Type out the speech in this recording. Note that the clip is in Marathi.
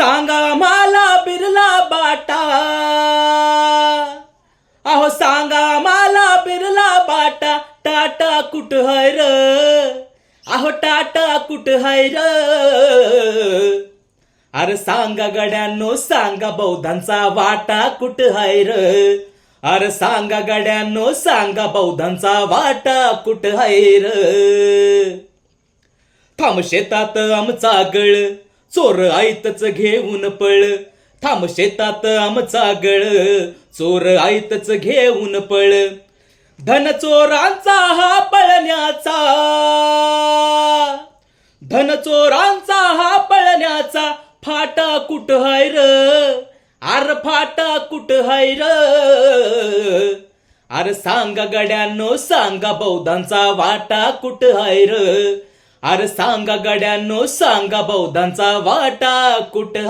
सांगा मला बिरला बाटा, अहो सांगा मला बिरला बाटा, टाटा कुठ हाय र, अहो टाटा कुठ हाय र. अरे सांगा गड्यांनो सांगा बौद्धांचा वाटा कुठ हाय र, अरे सांगा गड्यांनो सांगा बौद्धांचा वाटा कुठ हाय र. थांब शेतात आमचा गळ, चोर आयतच घेऊन पळ. थांब शेतात आमचा गळ, चोर आयतच घेऊन पळ. धन चोरांचा हा पळण्याचा, धन चोरांचा हा पळण्याचा फाटा कुठ हाय र, अर फाटा कुठ हाय र. अरे सांगा गड्यांनो सांगा बौद्धांचा वाटा कुठ हाय र, अरे सांगा गड्यांनो सांगा बौद्धांचा वाटा कुठ